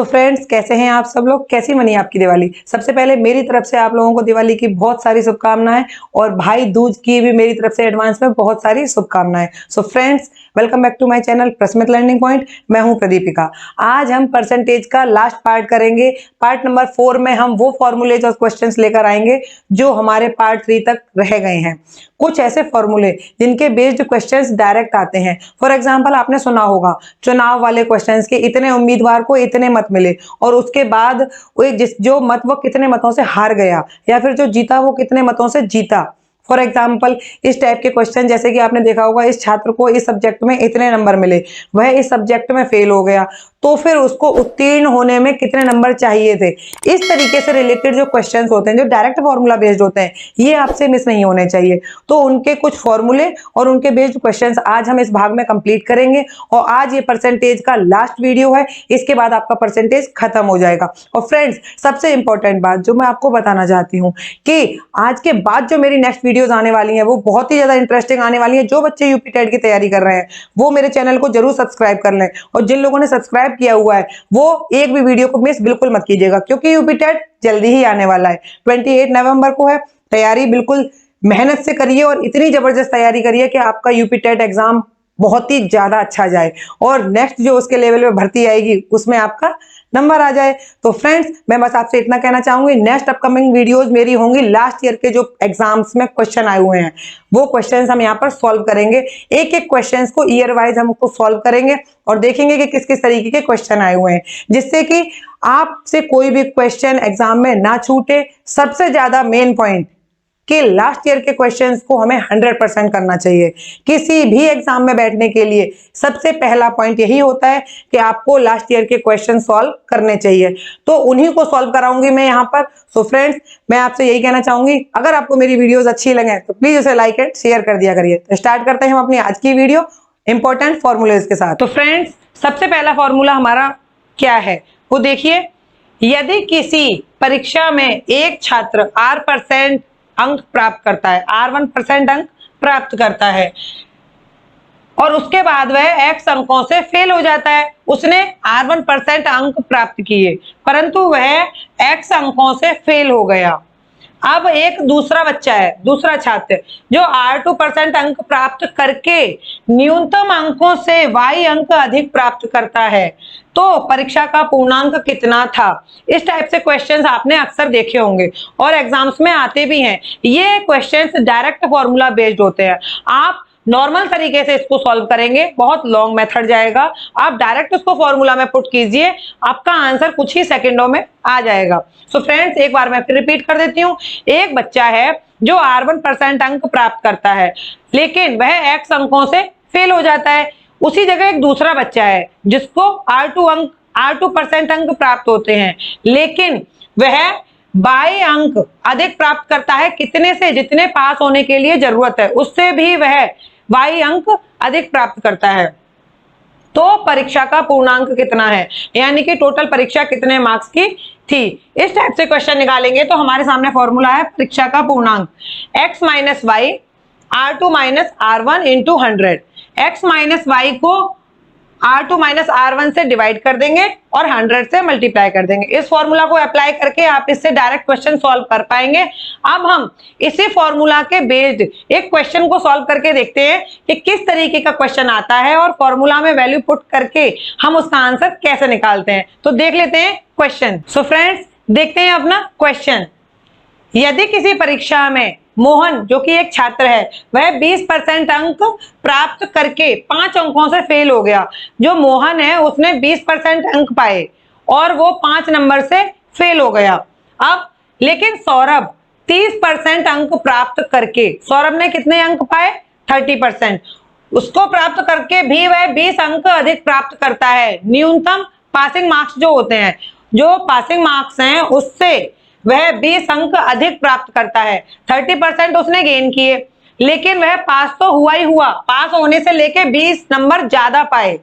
Friends, कैसे हैं आप सब लोग? कैसी मनी आपकी दिवाली? सबसे पहले मेरी तरफ से आप लोगों को दिवाली की बहुत सारी शुभकामनाएं और भाई दूज की भी मेरी तरफ से एडवांस में बहुत सारी शुभकामनाएं। So friends, welcome back to my channel Prasmit learning point. मैं हूं प्रदीपिका। आज हम परसेंटेज का लास्ट पार्ट करेंगे। पार्ट नंबर 4 में हम वो फॉर्मूलेज और क्वेश्चंस लेकर आएंगे जो हमारे पार्ट 3 तक रह गए हैं। कुछ ऐसे फॉर्मूले जिनके बेस्ड क्वेश्चंस डायरेक्ट आते हैं। फॉर एग्जांपल, आपने सुना होगा चुनाव वाले क्वेश्चंस के इतने उम्मीदवार को इतने मत मिले और उसके बाद जो मत वो कितने मतों से हार गया, या फिर जो जीता वो कितने मतों से जीता। फॉर एग्जाम्पल, इस टाइप के क्वेश्चन जैसे कि आपने देखा होगा, इस छात्र को इस सब्जेक्ट में इतने नंबर मिले, वह इस सब्जेक्ट में फेल हो गया, तो फिर उसको उत्तीर्ण होने में कितने नंबर चाहिए थे। इस तरीके से रिलेटेड जो क्वेश्चंस होते हैं, जो डायरेक्ट फॉर्मूला बेस्ड होते हैं, ये आपसे मिस नहीं होने चाहिए। तो उनके कुछ फॉर्मूले और उनके बेस्ड क्वेश्चंस आज हम इस भाग में कंप्लीट करेंगे। और आज ये परसेंटेज का लास्ट वीडियो है, इसके बाद आपका परसेंटेज खत्म हो जाएगा। और फ्रेंड्स, सबसे इंपॉर्टेंट बात जो मैं आपको बताना चाहती हूँ कि आज के बाद जो मेरी नेक्स्ट वीडियोस आने वाली हैं वो बहुत ही ज्यादा इंटरेस्टिंग आने वाली हैं। जो बच्चे यूपी टेट की तैयारी कर रहे हैं वो मेरे चैनल को जरूर सब्सक्राइब कर लें, और जिन लोगों ने सब्सक्राइब किया हुआ है वो एक भी वीडियो को मिस बिल्कुल मत कीजिएगा, क्योंकि यूपी टेट जल्दी ही आने वाला है। 28 नवंबर को है। तैयारी बिल्कुल मेहनत से करिए और इतनी जबरदस्त तैयारी करिए कि आपका यूपी टेट एग्जाम बहुत ही ज्यादा अच्छा जाए और नेक्स्ट जो उसके लेवल पे भर्ती आएगी उसमें आपका नंबर आ जाए। तो फ्रेंड्स, मैं बस आपसे इतना कहना चाहूंगी, नेक्स्ट अपकमिंग वीडियोस मेरी होंगी लास्ट ईयर के जो एग्जाम्स में क्वेश्चन आए हुए हैं वो क्वेश्चंस हम यहाँ पर सॉल्व करेंगे। एक एक क्वेश्चंस को ईयर वाइज हम उसको सॉल्व करेंगे और देखेंगे कि किस किस तरीके के क्वेश्चन आए हुए हैं, जिससे कि आपसे कोई भी क्वेश्चन एग्जाम में ना छूटे। सबसे ज्यादा मेन पॉइंट कि लास्ट ईयर के क्वेश्चंस को हमें 100% करना चाहिए। किसी भी एग्जाम में बैठने के लिए सबसे पहला पॉइंट यही होता है कि आपको लास्ट ईयर के क्वेश्चन सॉल्व करने चाहिए। तो उन्हीं को सॉल्व कराऊंगी मैं यहाँ पर। सो फ्रेंड्स, मैं आपसे यही कहना चाहूंगी, अगर आपको मेरी वीडियोस अच्छी लगे तो प्लीज उसे लाइक एंड शेयर कर दिया करिए। तो स्टार्ट करते हैं हम अपनी आज की वीडियो इंपॉर्टेंट फॉर्मूलेज के साथ। तो फ्रेंड्स, सबसे पहला फॉर्मूला हमारा क्या है वो देखिए। यदि किसी परीक्षा में एक छात्र R% अंक प्राप्त करता है, R1% अंक प्राप्त करता है, और उसके बाद वह X अंकों से फेल हो जाता है। उसने R1% अंक प्राप्त किए परंतु वह X अंकों से फेल हो गया। अब एक दूसरा बच्चा है, दूसरा छात्र जो R2% अंक प्राप्त करके न्यूनतम अंकों से Y अंक अधिक प्राप्त करता है, तो परीक्षा का पूर्णांक कितना था। इस टाइप से क्वेश्चंस आपने अक्सर देखे होंगे और एग्जाम्स में आते भी हैं। ये क्वेश्चंस डायरेक्ट फॉर्मूला बेस्ड होते हैं। आप नॉर्मल तरीके से इसको सॉल्व करेंगे, बहुत लॉन्ग मेथड जाएगा। आप डायरेक्ट उसको फॉर्मूला में पुट कीजिए, आपका आंसर कुछ ही सेकंडों में आ जाएगा। सो फ्रेंड्स, एक बार मैं फिर रिपीट कर देती हूँ। एक बच्चा है जो R1% अंक प्राप्त करता है लेकिन वह X अंकों से फेल हो जाता है। उसी जगह एक दूसरा बच्चा है जिसको R2% अंक प्राप्त होते हैं लेकिन वह Y अंक अधिक प्राप्त करता है। कितने से? जितने पास होने के लिए जरूरत है उससे भी वह Y अंक अधिक प्राप्त करता है। तो परीक्षा का पूर्णांक कितना है, यानी कि टोटल परीक्षा कितने मार्क्स की थी। इस टाइप से क्वेश्चन निकालेंगे तो हमारे सामने फॉर्मूला है परीक्षा का पूर्णांक X minus Y R2 minus R1 into 100। X minus Y को R2 माइनस R1 से डिवाइड कर देंगे और 100 से मल्टीप्लाई कर देंगे। इस फॉर्मूला को अप्लाई करके आप इससे डायरेक्ट क्वेश्चन सॉल्व कर पाएंगे। अब हम इसी फॉर्मूला के बेस्ड एक क्वेश्चन को सॉल्व करके देखते हैं कि किस तरीके का क्वेश्चन आता है और फॉर्मूला में वैल्यू पुट करके हम उसका आंसर कैसे निकालते हैं। तो देख लेते हैं क्वेश्चन। सो फ्रेंड्स, देखते हैं अपना क्वेश्चन। यदि किसी परीक्षा में मोहन, जो कि एक छात्र है, वह 20% अंक प्राप्त करके 5 अंकों से फेल हो गया। जो मोहन है उसने 20% अंक पाए और वो 5 नंबर से फेल हो गया। अब लेकिन सौरभ 30% अंक प्राप्त करके, सौरभ ने कितने अंक पाए? 30%। उसको प्राप्त करके भी वह 20 अंक अधिक प्राप्त करता है। न्यूनतम पासिंग मार्क्स जो होते हैं, जो पासिंग मार्क्स हैं उससे वह 20 अंक अधिक प्राप्त करता है। 30% उसने गेन किए लेकिन वह पास तो हुआ ही हुआ, पास होने से लेके 20 नंबर ज्यादा पाए।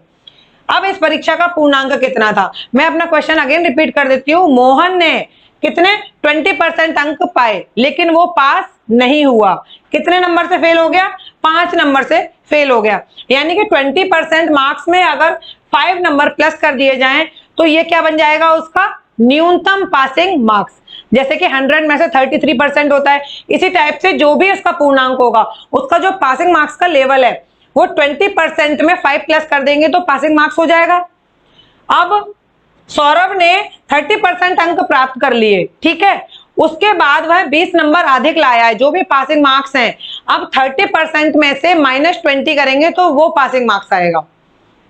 अब इस परीक्षा का पूर्णांक कितना था? मैं अपना क्वेश्चन अगेन रिपीट कर देती हूँ। मोहन ने कितने? 20% अंक पाए लेकिन वो पास नहीं हुआ। कितने नंबर से फेल हो गया? 5 नंबर से फेल हो गया। यानी कि 20% मार्क्स में अगर 5 नंबर प्लस कर दिए जाएं तो ये क्या बन जाएगा उसका न्यूनतम पासिंग मार्क्स। जैसे कि 100 में से 33% होता है, इसी टाइप से जो भी उसका पूर्णांक होगा उसका जो पासिंग मार्क्स का लेवल है वो 20% में 5 प्लस कर देंगे तो पासिंग मार्क्स हो जाएगा। अब सौरभ ने 30% अंक प्राप्त कर लिए, ठीक है, उसके बाद वह 20 नंबर अधिक लाया है, जो भी पासिंग मार्क्स हैं। अब 30% में से -20 करेंगे तो वो पासिंग मार्क्स आएगा।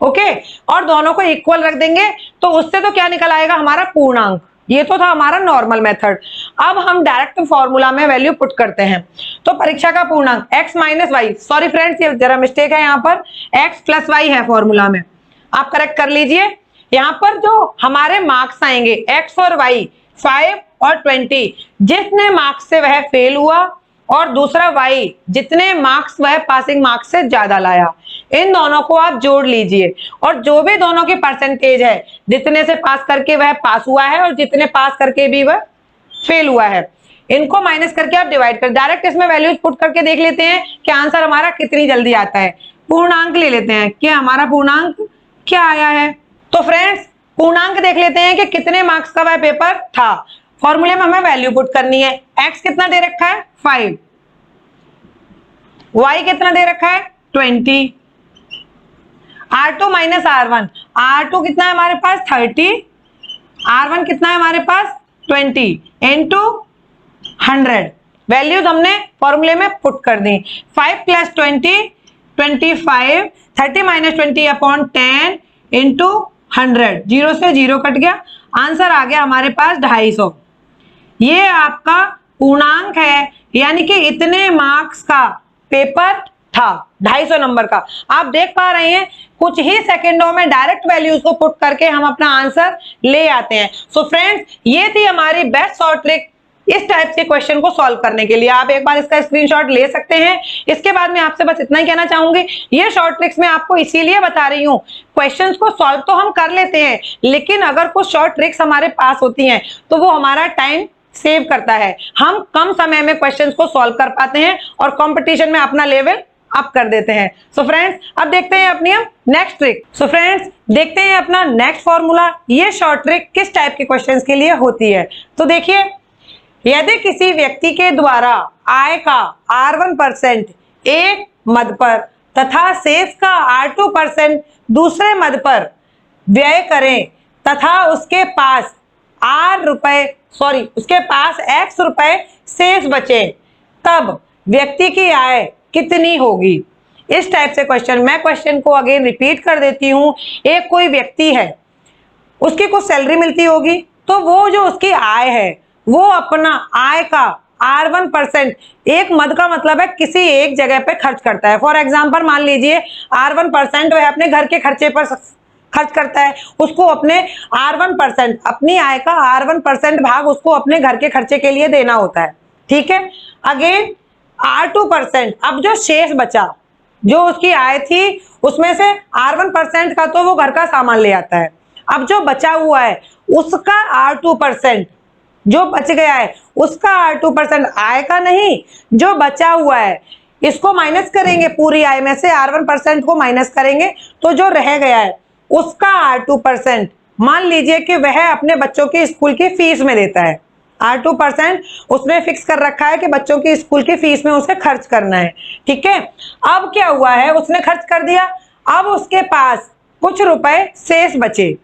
ओके, और दोनों को इक्वल रख देंगे तो उससे तो क्या निकल आएगा हमारा पूर्णांक। ये तो था हमारा नॉर्मल मेथड। अब हम डायरेक्ट फॉर्मूला में वैल्यू पुट करते हैं। तो परीक्षा का पूर्णांक x minus Y, sorry friends ये जरा मिस्टेक है, यहाँ पर x प्लस वाई है फॉर्मूला में, आप करेक्ट कर लीजिए। यहाँ पर जो हमारे मार्क्स आएंगे x और y 5 और 20, जितने मार्क्स से वह फेल हुआ और दूसरा y जितने मार्क्स वह पासिंग मार्क्स से ज्यादा लाया, इन दोनों को आप जोड़ लीजिए और जो भी दोनों की परसेंटेज है, जितने से पास करके वह पास हुआ है और जितने पास करके भी वह फेल हुआ है, इनको माइनस करके आप डिवाइड कर डायरेक्ट इसमें वैल्यूज पुट करके देख लेते हैं कि आंसर हमारा कितनी जल्दी आता है। पूर्णांक ले लेते हैं कि हमारा पूर्णांक क्या आया है। तो फ्रेंड्स पूर्णांक देख लेते हैं कि कितने मार्क्स का वह पेपर था। फॉर्मूले में हमें वैल्यू पुट करनी है। x कितना दे रखा है 5, y कितना दे रखा है 20, R2 माइनस R1, R2 कितना है हमारे पास 30, R1 कितना है हमारे पास 20 इंटू 100। वैल्यूज हमने फॉर्मूले में पुट कर दी। 5 प्लस 20 25, 30 माइनस 20 अपॉन 10 इंटू 100, 0 से 0 कट गया, आंसर आ गया हमारे पास 250। ये आपका पूर्णांक है, यानी कि इतने मार्क्स का पेपर था 250 नंबर का। आप देख पा रहे हैं कुछ ही सेकंडों में डायरेक्ट वैल्यूज को पुट करके हम अपना आंसर ले आते हैं। सो फ्रेंड्स ये थी हमारी बेस्ट शॉर्ट ट्रिक इस टाइप से क्वेश्चन को सॉल्व करने के लिए। आप एक बार इसका स्क्रीनशॉट ले सकते हैं। इसके बाद मैं आपसे बस इतना ही कहना चाहूंगी, ये शॉर्ट ट्रिक्स मैं आपको इसीलिए बता रही हूँ, क्वेश्चंस को सॉल्व तो हम कर लेते हैं, लेकिन अगर कुछ शॉर्ट ट्रिक्स हमारे पास होती हैं तो वो हमारा टाइम सेव करता है। हम कम समय में क्वेश्चंस को सॉल्व कर पाते हैं और कंपटीशन में अपना लेवल अप कर देते हैं। सो फ्रेंड्स अब देखते हैं अपनी हम नेक्स्ट ट्रिक। सो फ्रेंड्स देखते हैं अपना नेक्स्ट फॉर्मूला, ये शॉर्ट ट्रिक किस टाइप के क्वेश्चंस के लिए होती है। तो देखिए, यदि किसी व्यक्ति के द्वारा आय का R1% एक मद पर तथा शेष का R2% दूसरे मद पर व्यय करें तथा उसके पास X रुपए शेष बचे, तब व्यक्ति की आय कितनी होगी। इस टाइप से क्वेश्चन, मैं क्वेश्चन को अगेन रिपीट कर देती हूं। एक कोई व्यक्ति है, उसकी कुछ सैलरी मिलती होगी, तो वो जो उसकी आय है वो अपना आय का R1%, एक मद का मतलब है किसी एक जगह पे खर्च करता है। फॉर एग्जांपल मान लीजिए R1% वह अपने घर के खर्चे पर खर्च करता है, उसको अपने R1%, अपनी आय का R1% भाग उसको अपने घर के खर्चे के लिए देना होता है, ठीक है। अगेन R2%, अब जो शेष बचा, जो उसकी आय थी उसमें से R1% का तो वो घर का सामान ले आता है, अब जो बचा हुआ है उसका R2%, जो बच गया है उसका R2%, आय का नहीं, जो बचा हुआ है इसको माइनस करेंगे, पूरी आय में से R1% को माइनस करेंगे तो जो रह गया है उसका R2%, मान लीजिए कि वह अपने बच्चों की स्कूल की फीस में देता है। R2% उसने फिक्स कर रखा है कि बच्चों की स्कूल की फीस में उसे खर्च करना है, ठीक है। अब क्या हुआ है, उसने खर्च कर दिया, अब उसके पास कुछ रुपए शेष बचे,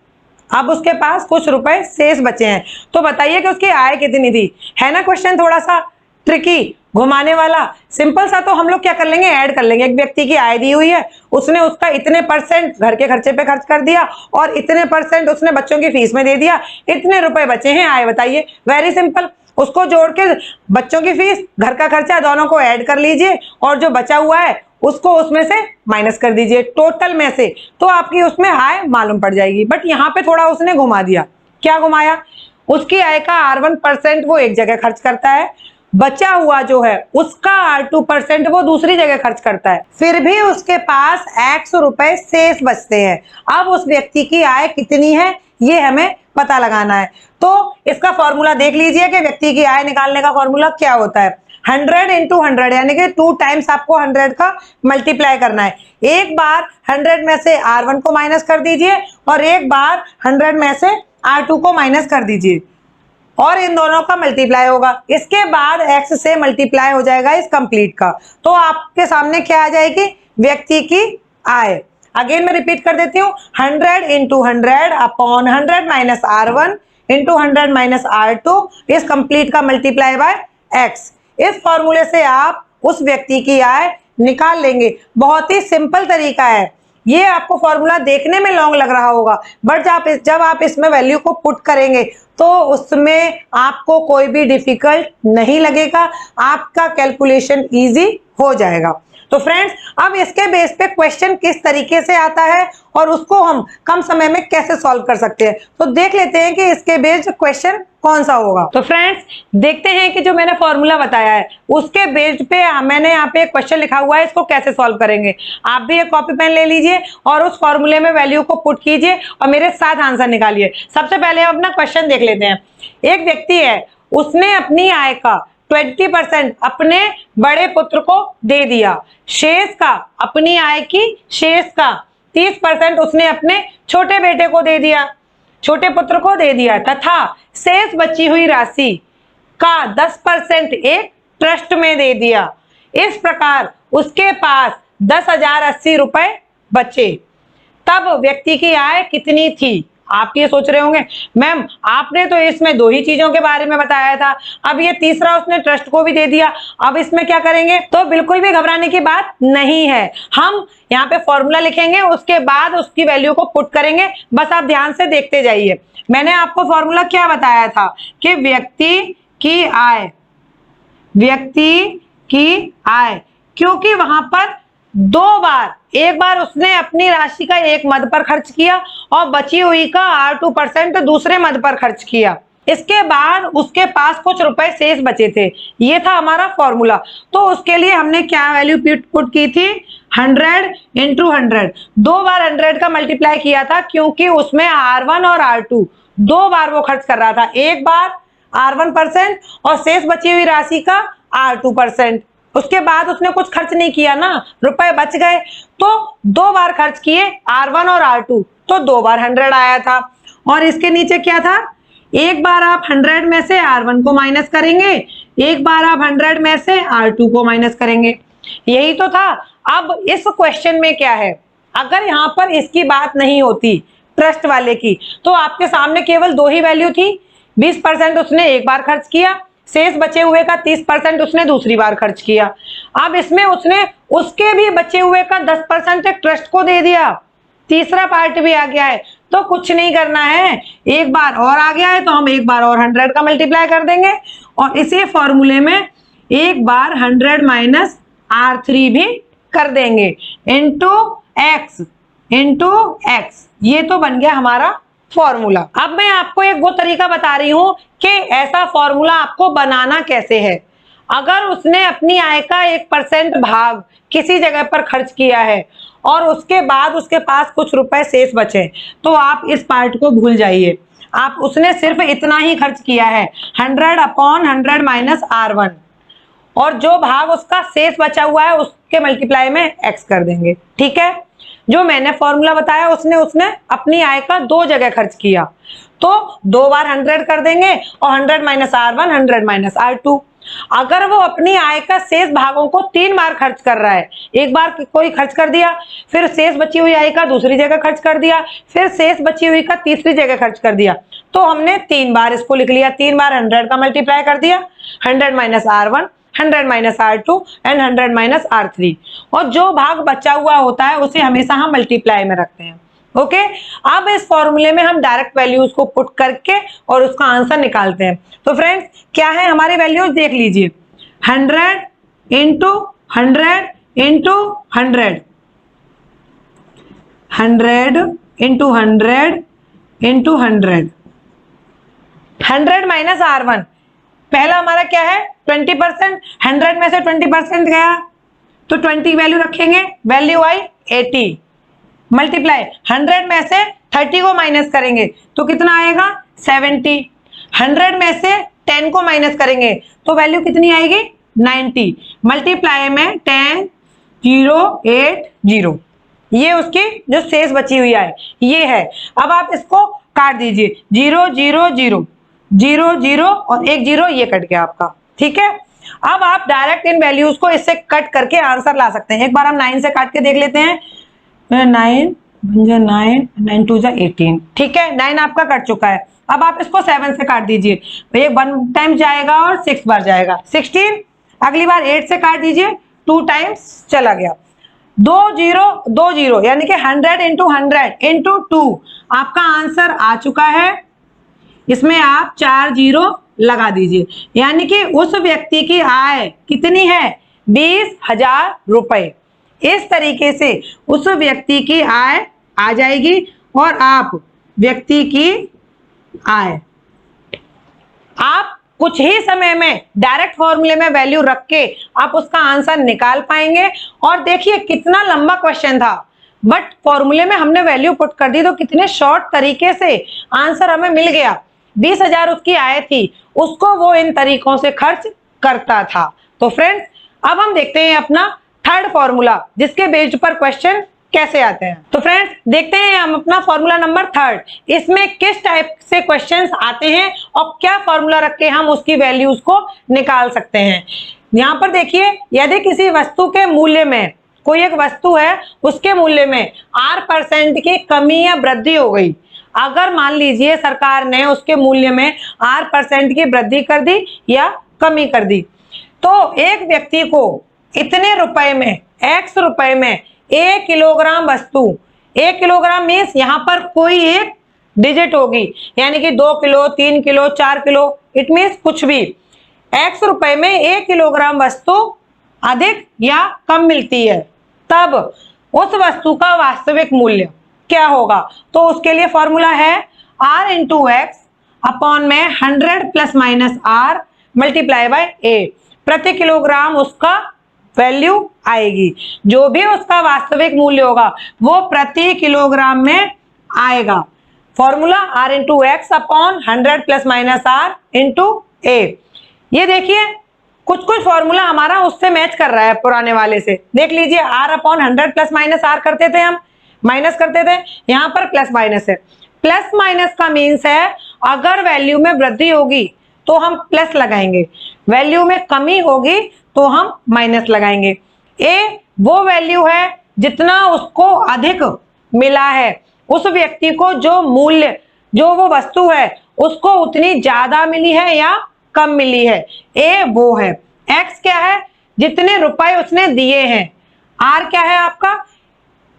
अब उसके पास कुछ रुपए शेष बचे हैं, तो बताइए कि उसकी आय कितनी थी। है ना क्वेश्चन थोड़ा सा ट्रिकी, घुमाने वाला। सिंपल सा तो हम लोग क्या कर लेंगे, ऐड कर लेंगे। एक व्यक्ति की आय दी हुई है, उसने उसका इतने % घर के खर्चे पे खर्च कर दिया और इतने % उसने बच्चों की फीस में दे दिया, इतने रुपए बचे हैं आय, बताइए। वेरी सिंपल, उसको जोड़ के बच्चों की फीस, घर का खर्चा दोनों को ऐड कर लीजिए और जो बचा हुआ है उसको उसमें से माइनस कर दीजिए टोटल में से, तो आपकी उसमें आय मालूम पड़ जाएगी। बट यहाँ पे थोड़ा उसने घुमा दिया। क्या घुमाया, उसकी आय का R1% वो एक जगह खर्च करता है, बचा हुआ जो है उसका R2% वो दूसरी जगह खर्च करता है, फिर भी उसके पास X रुपए शेष बचते हैं। अब उस व्यक्ति की आय कितनी है ये हमें पता लगाना है। तो इसका फॉर्मूला देख लीजिए कि व्यक्ति की आय निकालने का फॉर्मूला क्या होता है। 100 इंटू 100 यानी कि 2 टाइम्स आपको 100 का मल्टीप्लाई करना है। एक बार 100 में से R1 को माइनस कर दीजिए और एक बार 100 में से R2 को माइनस कर दीजिए और इन दोनों का मल्टीप्लाई होगा। इसके बाद x से मल्टीप्लाई हो जाएगा इस कंप्लीट का। तो आपके सामने क्या आ जाएगी, व्यक्ति की आय। अगेन मैं रिपीट कर देती हूँ, 100 into 100 upon 100 minus R1 into 100 minus R2 इस कंप्लीट का मल्टीप्लाई बाय x। इस फॉर्मूले से आप उस व्यक्ति की आय निकाल लेंगे। बहुत ही सिंपल तरीका है। ये आपको फॉर्मूला देखने में लॉन्ग लग रहा होगा, बट जब आप इसमें वैल्यू को पुट करेंगे तो उसमें आपको कोई भी डिफिकल्ट नहीं लगेगा, आपका कैलकुलेशन इजी हो जाएगा। तो फ्रेंड्स, अब इसके बेस पे क्वेश्चन किस तरीके से आता है और उसको हम कम समय में कैसे सॉल्व कर सकते हैं, तो देख लेते हैं कि इसके बेस्ड क्वेश्चन कौन सा होगा। तो फ्रेंड्स, देखते हैं कि जो मैंने फॉर्मूला बताया है उसके बेस्ड पे मैंने यहाँ पे क्वेश्चन लिखा हुआ है, इसको कैसे सॉल्व करेंगे। आप भी एक कॉपी पेन ले लीजिए और उस फॉर्मूले में वैल्यू को पुट कीजिए और मेरे साथ आंसर निकालिए। सबसे पहले हम अपना क्वेश्चन देख लेते हैं। एक व्यक्ति है, उसने अपनी आय का 20% अपने बड़े पुत्र को दे दिया। शेष का, अपनी आय की शेष का 30% उसने अपने छोटे बेटे को दे दिया, छोटे पुत्र को दे दिया, तथा शेष बची हुई राशि का 10% एक ट्रस्ट में दे दिया। इस प्रकार उसके पास 10,080 रुपए बचे। तब व्यक्ति की आय कितनी थी? आप ये सोच रहे होंगे, मैम आपने तो इसमें 2 ही चीजों के बारे में बताया था, अब ये तीसरा उसने ट्रस्ट को भी दे दिया, अब इसमें क्या करेंगे? तो बिल्कुल भी घबराने की बात नहीं है। हम यहाँ पे फॉर्मूला लिखेंगे, उसके बाद उसकी वैल्यू को पुट करेंगे। बस आप ध्यान से देखते जाइए। मैंने आपको फॉर्मूला क्या बताया था कि व्यक्ति की आय, व्यक्ति की आय, क्योंकि वहां पर 2 बार, एक बार उसने अपनी राशि का एक मद पर खर्च किया और बची हुई का R2% दूसरे मद पर खर्च किया। इसके बाद उसके पास कुछ रुपए शेष बचे थे। ये था हमारा फॉर्मूला। तो उसके लिए हमने क्या वैल्यू पुट की थी? 100 इंटू 100। 2 बार 100 का मल्टीप्लाई किया था, क्योंकि उसमें R1 और R2 2 बार वो खर्च कर रहा था। एक बार R1% और शेष बची हुई राशि का R2%। उसके बाद उसने कुछ खर्च नहीं किया ना, रुपए बच गए, तो 2 बार खर्च किए R1 और R2, तो 2 बार 100 आया था। और इसके नीचे क्या था? एक बार आप 100 में से R1 को माइनस करेंगे, एक बार आप 100 में से R2 को माइनस करेंगे। यही तो था। अब इस क्वेश्चन में क्या है, अगर यहाँ पर इसकी बात नहीं होती ट्रस्ट वाले की, तो आपके सामने केवल 2 ही वैल्यू थी। 20% उसने एक बार खर्च किया, शेष बचे हुए का 30% उसने दूसरी बार खर्च किया। अब इसमें उसने उसके भी बचे हुए का 10% एक ट्रस्ट को दे दिया, तीसरा पार्ट भी आ गया है। तो कुछ नहीं करना है, एक बार और आ गया है तो हम एक बार और 100 का मल्टीप्लाई कर देंगे और इसी फॉर्मूले में एक बार 100 माइनस R3 भी कर देंगे इंटू x। ये तो बन गया हमारा फॉर्मूला। अब मैं आपको एक वो तरीका बता रही हूं कि ऐसा फॉर्मूला आपको बनाना कैसे है। अगर उसने अपनी आय का 1% भाग किसी जगह पर खर्च किया है और उसके बाद उसके पास कुछ रुपए शेष बचे, तो आप इस पार्ट को भूल जाइए। आप उसने सिर्फ इतना ही खर्च किया है, 100 अपॉन 100 माइनस R1, और जो भाग उसका शेष बचा हुआ है उसके मल्टीप्लाई में x कर देंगे। ठीक है, जो मैंने फॉर्मूला बताया उसने अपनी आय का 2 जगह खर्च किया, तो 2 बार 100 कर देंगे और 100 माइनस R1 100 माइनस R2। अगर वो अपनी आय का शेष भागों को 3 बार खर्च कर रहा है, एक बार कोई खर्च कर दिया, फिर शेष बची हुई आय का दूसरी जगह खर्च कर दिया, फिर शेष बची हुई का तीसरी जगह खर्च कर दिया, तो हमने 3 बार इसको लिख लिया। 3 बार 100 का मल्टीप्लाई कर दिया, 100 minus R1 100 minus R2 and 100 minus R3, और जो भाग बचा हुआ होता है उसे हमेशा हम मल्टीप्लाई में रखते हैं। ओके, अब इस फॉर्मूले में हम डायरेक्ट वैल्यूज को पुट करके और उसका आंसर निकालते हैं। तो फ्रेंड्स, क्या है हमारी वैल्यूज देख लीजिए, 100 into 100 into 100, 100 into 100 into 100, 100 minus R1, पहला हमारा क्या है 20%, 100 में से 20% गया तो 20 वैल्यू रखेंगे, वैल्यू आई 80, मल्टीप्लाई 100 में से 30 को माइनस करेंगे तो कितना आएगा 70, 100 में से 10 को माइनस करेंगे तो वैल्यू कितनी आएगी 90 मल्टीप्लाई में 10 0 8 0, ये उसकी जो शेष बची हुई है ये है। अब आप इसको काट दीजिए, 0 0 0 0 0 और 1 0, ये कट गया आपका। ठीक है, अब आप डायरेक्ट इन वैल्यूज को इससे कट करके आंसर ला सकते हैं। एक बार हम 9 से काट के देख लेते हैं। 9 9 2 18, ठीक है, 9 आपका कट चुका है। अब आप इसको 7 से काट दीजिए, तो ये 1 टाइम जाएगा और 6 बार जाएगा 16। अगली बार 8 से काट दीजिए, 2 टाइम्स चला गया। 2 0 2 0 यानी कि 100 इंटू 100 इंटू 2 आपका आंसर आ चुका है। इसमें आप 4 0 लगा दीजिए, यानी कि उस व्यक्ति की आय कितनी है? 20,000 रुपए। इस तरीके से उस व्यक्ति की आय आ जाएगी और आप व्यक्ति की आय आप कुछ ही समय में डायरेक्ट फॉर्मूले में वैल्यू रख के आप उसका आंसर निकाल पाएंगे। और देखिए कितना लंबा क्वेश्चन था, बट फॉर्मूले में हमने वैल्यू पुट कर दी तो कितने शॉर्ट तरीके से आंसर हमें मिल गया। 20,000 उसकी आय थी, उसको वो इन तरीकों से खर्च करता था। तो फ्रेंड्स, अब हम देखते हैं अपना थर्ड फॉर्मूला, जिसके बेस पर क्वेश्चन कैसे आते हैं। तो फ्रेंड्स, देखते हैं हम अपना फॉर्मूला नंबर थर्ड, इसमें किस टाइप से क्वेश्चंस आते हैं और क्या फॉर्मूला रख के हम उसकी वैल्यूज को निकाल सकते हैं। यहाँ पर देखिए, यदि किसी वस्तु के मूल्य में, कोई एक वस्तु है, उसके मूल्य में R% की कमी या वृद्धि हो गई। अगर मान लीजिए सरकार ने उसके मूल्य में R% की वृद्धि कर दी या कमी कर दी, तो एक व्यक्ति को इतने रुपए में, X रुपए में 1 किलोग्राम वस्तु, 1 किलोग्राम मीन्स यहाँ पर कोई एक डिजिट होगी, यानी कि 2 kilo 3 kilo 4 kilo, it means कुछ भी। X रुपए में 1 किलोग्राम वस्तु अधिक या कम मिलती है, तब उस वस्तु का वास्तविक मूल्य क्या होगा? तो उसके लिए फॉर्मूला है R इंटू एक्स अपॉन में 100 plus minus R multiply by A। प्रति किलोग्राम उसका वैल्यू आएगी, जो भी उसका वास्तविक मूल्य होगा वो प्रति किलोग्राम में आएगा। Formula R into x upon 100 plus minus R into A। ये देखिए कुछ कुछ फॉर्मूला हमारा उससे मैच कर रहा है पुराने वाले से। देख लीजिए, R upon 100 plus minus R करते थे हम, माइनस करते थे, यहाँ पर प्लस माइनस है। प्लस माइनस का मीन्स है अगर वैल्यू में वृद्धि होगी तो हम प्लस लगाएंगे, वैल्यू में कमी होगी तो हम माइनस लगाएंगे। ए वो वैल्यू है जितना उसको अधिक मिला है, उस व्यक्ति को जो मूल्य, जो वो वस्तु है उसको उतनी ज्यादा मिली है या कम मिली है, ए वो है। एक्स क्या है? जितने रुपए उसने दिए हैं। आर क्या है आपका?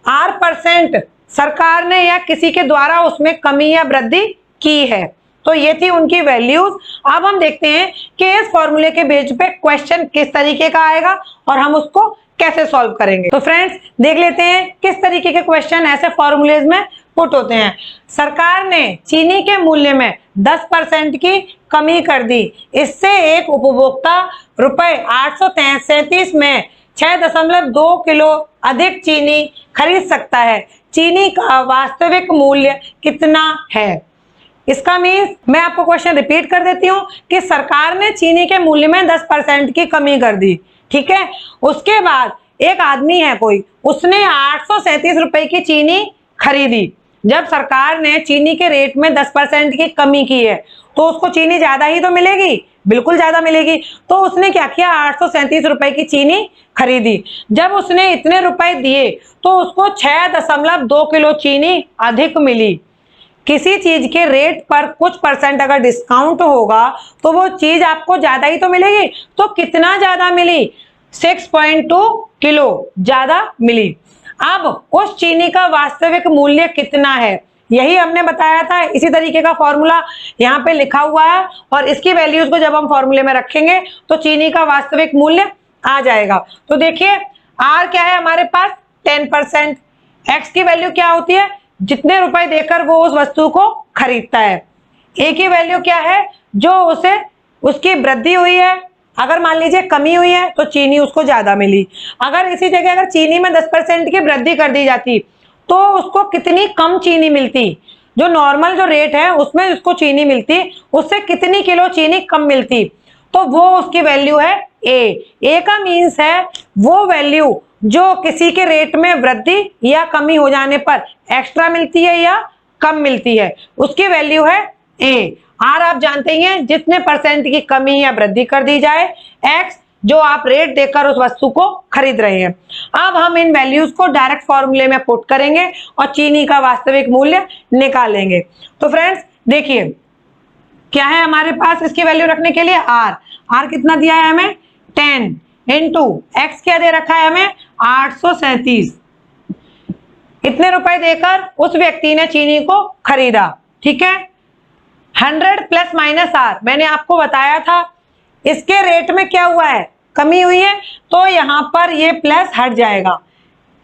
R% सरकार ने या किसी के द्वारा उसमें कमी या वृद्धि की है। तो ये थी उनकी वैल्यूज। अब हम देखते हैं कि इस फॉर्मूले के बेस पे क्वेश्चन किस तरीके का आएगा और हम उसको कैसे सॉल्व करेंगे। तो फ्रेंड्स, देख लेते हैं किस तरीके के क्वेश्चन ऐसे फॉर्मूलेज में पुट होते हैं। सरकार ने चीनी के मूल्य में 10% की कमी कर दी, इससे एक उपभोक्ता रुपए 837 में 6.2 किलो अधिक चीनी खरीद सकता है। चीनी का वास्तविक मूल्य कितना है? इसका मीन्स, मैं आपको क्वेश्चन रिपीट कर देती हूँ कि सरकार ने चीनी के मूल्य में 10% की कमी कर दी, ठीक है। उसके बाद एक आदमी है कोई, उसने 837 रुपए की चीनी खरीदी। जब सरकार ने चीनी के रेट में 10% की कमी की है तो उसको चीनी ज्यादा ही तो मिलेगी, बिल्कुल ज्यादा मिलेगी। तो उसने क्या किया? 837 रुपए की चीनी खरीदी। जब उसने इतने रुपए दिए तो उसको 6.2 किलो चीनी अधिक मिली। किसी चीज के रेट पर कुछ परसेंट अगर डिस्काउंट होगा तो वो चीज आपको ज्यादा ही तो मिलेगी। तो कितना ज्यादा मिली? 6.2 किलो ज्यादा मिली। अब उस चीनी का वास्तविक मूल्य कितना है, यही हमने बताया था। इसी तरीके का फॉर्मूला यहाँ पे लिखा हुआ है और इसकी वैल्यूज को जब हम फॉर्मूले में रखेंगे तो चीनी का वास्तविक मूल्य आ जाएगा। तो देखिए, आर क्या है हमारे पास? 10%। एक्स की वैल्यू क्या होती है? जितने रुपए देकर वो उस वस्तु को खरीदता है। ए की वैल्यू क्या है? जो उसे, उसकी वृद्धि हुई है। अगर मान लीजिए कमी हुई है तो चीनी उसको ज्यादा मिली। अगर इसी जगह अगर चीनी में 10% की वृद्धि कर दी जाती तो उसको कितनी कम चीनी मिलती? जो नॉर्मल जो रेट है उसमें उसको चीनी मिलती, उससे कितनी किलो चीनी कम मिलती? तो वो उसकी वैल्यू है ए का मीन्स है वो वैल्यू जो किसी के रेट में वृद्धि या कमी हो जाने पर एक्स्ट्रा मिलती है या कम मिलती है, उसकी वैल्यू है ए। आर आप जानते ही हैं, जितने परसेंट की कमी या वृद्धि कर दी जाए। एक्स जो आप रेट देकर उस वस्तु को खरीद रहे हैं। अब हम इन वैल्यूज को डायरेक्ट फॉर्मूले में पुट करेंगे और चीनी का वास्तविक मूल्य निकालेंगे। तो फ्रेंड्स देखिए क्या है हमारे पास इसकी वैल्यू रखने के लिए, आर कितना दिया है हमें 10 इंटू एक्स क्या दे रखा है हमें 837। इतने रुपए देकर उस व्यक्ति ने चीनी को खरीदा, ठीक है। 100 प्लस माइनस आर, मैंने आपको बताया था इसके रेट में क्या हुआ है, कमी हुई है, तो यहां पर ये प्लस हट जाएगा,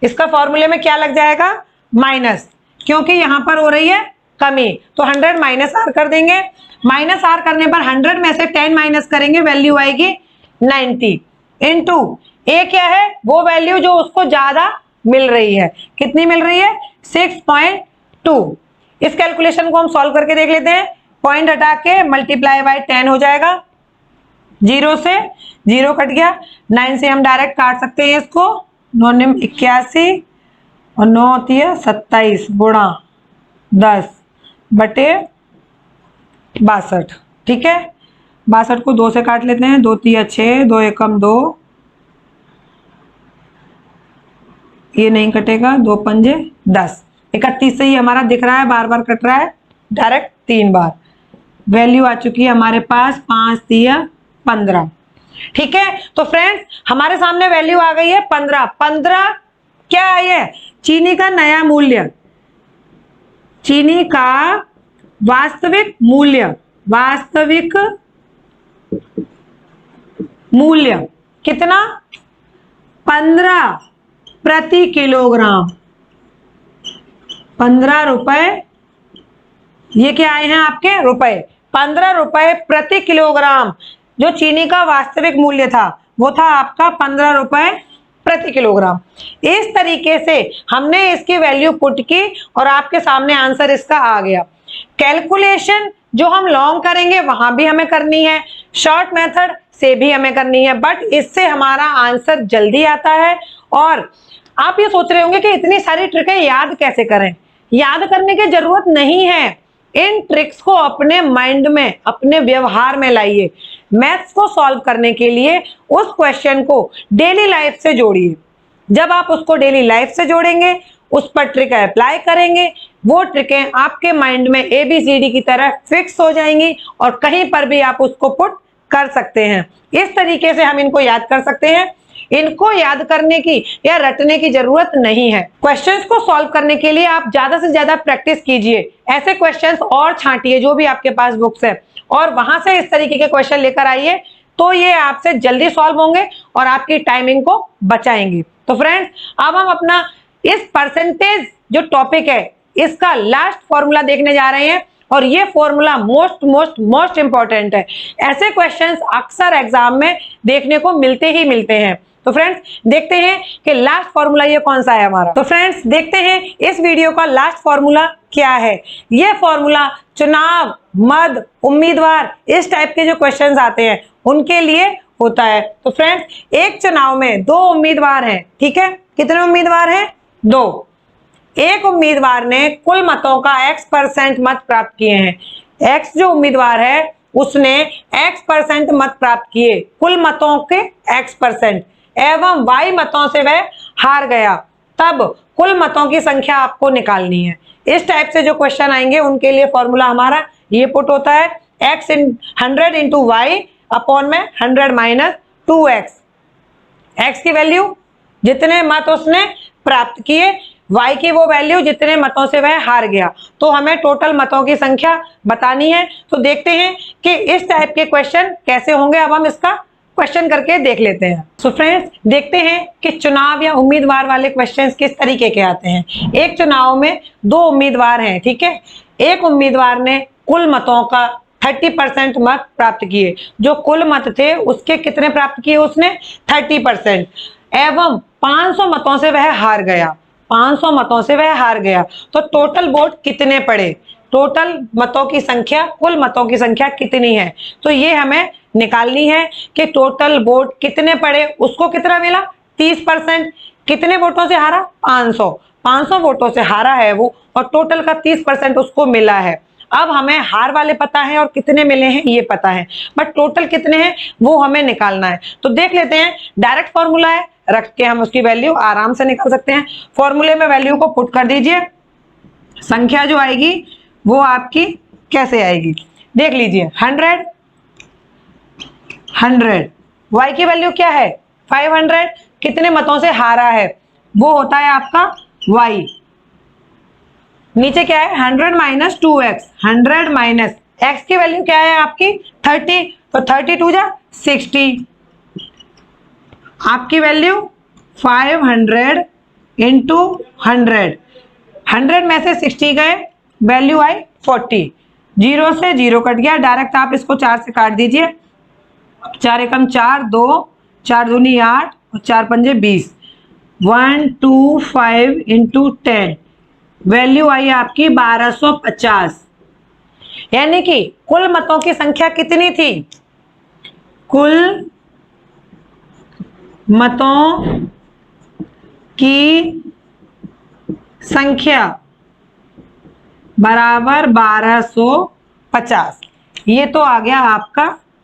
इसका फॉर्मूले में क्या लग जाएगा माइनस, क्योंकि यहां पर हो रही है कमी। तो 100 माइनस आर कर देंगे। माइनस आर करने पर 100 में से 10 माइनस करेंगे, वैल्यू आएगी 90 इंटू ए क्या है वो वैल्यू जो उसको ज्यादा मिल रही है, कितनी मिल रही है 6.2। इस कैलकुलेशन को हम सॉल्व करके देख लेते हैं। पॉइंट हटा के मल्टीप्लाई बाय 10 हो जाएगा, 0 से 0 कट गया, 9 से हम डायरेक्ट काट सकते हैं इसको, 9 ने 81 और 9 होती है 27 गुणा 10 बटे 62, ठीक है। 62 को 2 से काट लेते हैं, 2 3 6, 2 एकम 2, ये नहीं कटेगा, 2 पंजे 10, 31 से ही हमारा दिख रहा है, बार बार कट रहा है डायरेक्ट 3 बार। वैल्यू आ चुकी है हमारे पास 5 3 15, ठीक है। तो फ्रेंड्स हमारे सामने वैल्यू आ गई है 15 क्या आई है चीनी का नया मूल्य, चीनी का वास्तविक मूल्य कितना 15 प्रति किलोग्राम, 15 रुपए, ये क्या आए हैं आपके रुपए, 15 रुपए प्रति किलोग्राम। जो चीनी का वास्तविक मूल्य था वो था आपका 15 रुपए प्रति किलोग्राम। इस तरीके से हमने इसकी वैल्यू पुट की और आपके सामने आंसर इसका आ गया। कैलकुलेशन जो हम लॉन्ग करेंगे वहां भी हमें करनी है, शॉर्ट मेथड से भी हमें करनी है, बट इससे हमारा आंसर जल्दी आता है। और आप ये सोच रहे होंगे कि इतनी सारी ट्रिकें याद कैसे करें, याद करने की जरूरत नहीं है। इन ट्रिक्स को अपने माइंड में, अपने व्यवहार में लाइए। मैथ्स को सॉल्व करने के लिए उस क्वेश्चन को डेली लाइफ से जोड़िए। जब आप उसको डेली लाइफ से जोड़ेंगे, उस पर ट्रिक अप्लाई करेंगे, वो ट्रिकें आपके माइंड में ABCD की तरह फिक्स हो जाएंगी और कहीं पर भी आप उसको पुट कर सकते हैं। इस तरीके से हम इनको याद कर सकते हैं। इनको याद करने की या रटने की जरूरत नहीं है। क्वेश्चंस को सॉल्व करने के लिए आप ज्यादा से ज्यादा प्रैक्टिस कीजिए, ऐसे क्वेश्चंस और छांटिए जो भी आपके पास बुक्स है, और वहां से इस तरीके के क्वेश्चन लेकर आइए, तो ये आपसे जल्दी सॉल्व होंगे और आपकी टाइमिंग को बचाएंगे। तो फ्रेंड्स अब हम अपना इस परसेंटेज जो टॉपिक है इसका लास्ट फॉर्मूला देखने जा रहे हैं, और ये फॉर्मूला मोस्ट इंपॉर्टेंट है। ऐसे क्वेश्चंस अक्सर एग्जाम में देखने को मिलते ही मिलते हैं। तो फ्रेंड्स देखते हैं कि लास्ट फॉर्मूला ये कौन सा है हमारा। तो फ्रेंड्स देखते हैं इस वीडियो का लास्ट फॉर्मूला क्या है। ये फॉर्मूला चुनाव, मद, उम्मीदवार, इस टाइप के जो क्वेश्चंस आते हैं उनके लिए होता है। तो फ्रेंड्स एक चुनाव में 2 उम्मीदवार हैं, ठीक है। कितने उम्मीदवार हैं 2। एक उम्मीदवार ने कुल मतों का X% मत प्राप्त किए हैं। X जो उम्मीदवार है उसने X% मत प्राप्त किए, कुल मतों के X%, एवं Y मतों से वह हार गया, तब कुल मतों की संख्या आपको निकालनी है। इस टाइप से जो क्वेश्चन आएंगे उनके लिए फॉर्मूला हमारा ये पुट होता है, 100 इंटू Y अपॉन में 100 माइनस 2X। X की वैल्यू जितने मत उसने प्राप्त किए, Y की वो वैल्यू जितने मतों से वह हार गया, तो हमें टोटल मतों की संख्या बतानी है। तो देखते हैं कि इस टाइप के क्वेश्चन कैसे होंगे। अब हम इसका क्वेश्चन करके देख लेते हैं। सो फ्रेंड्स देखते हैं कि चुनाव या उम्मीदवार वाले क्वेश्चंस किस तरीके के आते हैं। एक चुनाव में 2 उम्मीदवार हैं, ठीक है। एक उम्मीदवार ने कुल मतों का 30% मत प्राप्त किए, जो कुल मत थे उसके कितने प्राप्त किए उसने 30%, एवं 500 मतों से वह हार गया, 500 मतों से वह हार गया। तो टोटल वोट कितने पड़े, टोटल मतों की संख्या, कुल मतों की संख्या कितनी है, तो ये हमें निकालनी है कि टोटल वोट कितने पड़े, उसको कितना मिला 30%, कितने वोटों से हारा 500 वोटों से हारा है वो, और टोटल का 30% उसको मिला है। अब हमें हार वाले पता है और कितने मिले हैं ये पता है, बट टोटल कितने हैं वो हमें निकालना है। तो देख लेते हैं, डायरेक्ट फॉर्मूला है, रख के हम उसकी वैल्यू आराम से निकाल सकते हैं। फॉर्मूले में वैल्यू को पुट कर दीजिए, संख्या जो आएगी वो आपकी कैसे आएगी देख लीजिए, 100 y की वैल्यू क्या है 500, कितने मतों से हारा है वो होता है आपका y, नीचे क्या है 100 माइनस 2x, 100 माइनस x की वैल्यू क्या है आपकी 30, तो 32 जा 60, आपकी वैल्यू 500 इंटू 100 में से 60 गए, वैल्यू आई 40, 0 से 0 कट गया, डायरेक्ट आप इसको 4 से काट दीजिए, 4 एकम 4, 2 4 दूनी 8 और 4 पंजे 20, 125 इंटू 10, वैल्यू आई आपकी 1250। यानी कि कुल मतों की संख्या कितनी थी, कुल मतों की संख्या बराबर 1250, ये तो आ गया आपका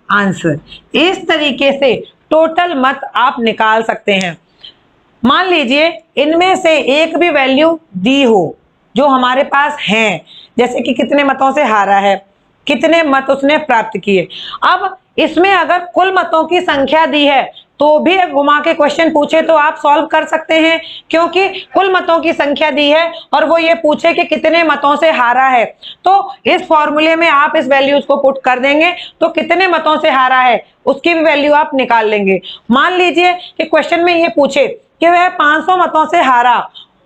आंसर। इस तरीके से टोटल मत आप निकाल सकते हैं। मान लीजिए इनमें से एक भी वैल्यू दी हो जो हमारे पास है, जैसे कि कितने मतों से हारा है, कितने मत उसने प्राप्त किए। अब इसमें अगर कुल मतों की संख्या दी है तो भी घुमा के क्वेश्चन पूछे तो आप सॉल्व कर सकते हैं, क्योंकि कुल मतों की संख्या दी है और वो ये पूछे कि कितने मतों से हारा है, तो इस फॉर्मूले में आप इस वैल्यूज को पुट कर देंगे तो कितने मतों से हारा है उसकी भी वैल्यू आप निकाल लेंगे। मान लीजिए कि क्वेश्चन में ये पूछे कि वह 500 मतों से हारा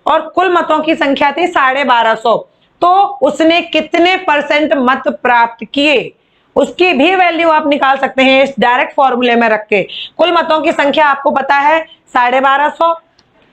और कुल मतों की संख्या थी 1250, तो उसने कितने परसेंट मत प्राप्त किए उसकी भी वैल्यू आप निकाल सकते हैं इस डायरेक्ट फॉर्मूले में रख के। कुल मतों की संख्या आपको पता है 1250,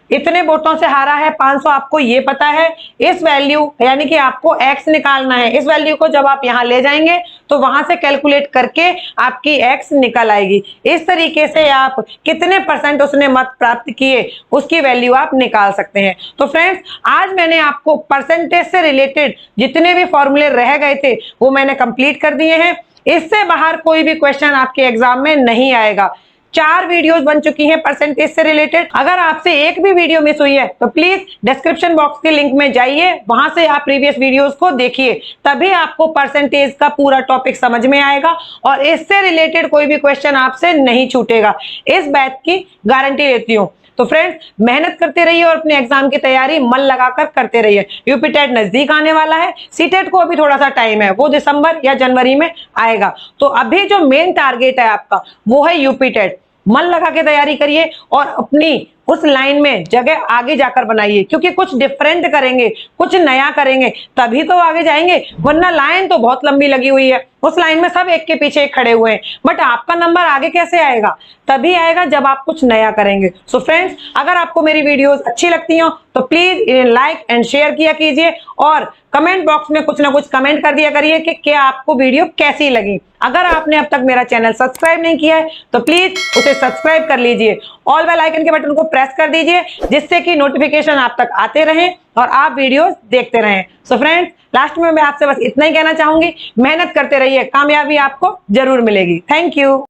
इतने वोटों से हारा है 500, आपको ये पता है। इस वैल्यू यानी कि आपको x निकालना है, इस वैल्यू को जब आप यहाँ ले जाएंगे तो वहां से कैलकुलेट करके आपकी x निकल आएगी। इस तरीके से आप कितने परसेंट उसने मत प्राप्त किए उसकी वैल्यू आप निकाल सकते हैं। तो फ्रेंड्स, आज मैंने आपको परसेंटेज से रिलेटेड जितने भी फॉर्मूले रह गए थे वो मैंने कंप्लीट कर दिए हैं। इससे बाहर कोई भी क्वेश्चन आपके एग्जाम में नहीं आएगा। 4 वीडियोस बन चुकी हैं परसेंटेज से रिलेटेड। अगर आपसे एक भी वीडियो मिस हुई है तो प्लीज डिस्क्रिप्शन बॉक्स के लिंक में जाइए, वहां से आप प्रीवियस वीडियोस को देखिए, तभी आपको परसेंटेज का पूरा टॉपिक समझ में आएगा और इससे रिलेटेड कोई भी क्वेश्चन आपसे नहीं छूटेगा, इस बात की गारंटी लेती हूँ। तो फ्रेंड्स, मेहनत करते रहिए और अपने एग्जाम की तैयारी मन लगाकर करते रहिए। यूपी टेट नजदीक आने वाला है, सीटेट को अभी थोड़ा सा टाइम है, वो दिसंबर या जनवरी में आएगा। तो अभी जो मेन टारगेट है आपका वो है यूपी टेट। मन लगा के तैयारी करिए और अपनी उस लाइन में जगह आगे जाकर बनाइए, क्योंकि कुछ डिफरेंट करेंगे, कुछ नया करेंगे तभी तो आगे जाएंगे, वरना लाइन तो बहुत लंबी लगी हुई है, उस लाइन में सब एक के पीछे एक खड़े हुए हैं, बट आपका नंबर आगे कैसे आएगा, तभी आएगा जब आप कुछ नया करेंगे। सो फ्रेंड्स, अगर आपको मेरी वीडियोस अच्छी लगती हो तो प्लीज लाइक एंड शेयर किया कीजिए और कमेंट बॉक्स में कुछ ना कुछ कमेंट कर दिया करिए कि क्या आपको वीडियो कैसी लगी। अगर आपने अब तक मेरा चैनल सब्सक्राइब नहीं किया है तो प्लीज उसे सब्सक्राइब कर लीजिए, ऑल बेल आइकन के बटन को प्रेस कर दीजिए, जिससे कि नोटिफिकेशन आप तक आते रहें और आप वीडियोस देखते रहें। सो फ्रेंड्स, लास्ट में मैं आपसे बस इतना ही कहना चाहूंगी, मेहनत करते रहिए, कामयाबी आपको जरूर मिलेगी। Thank you.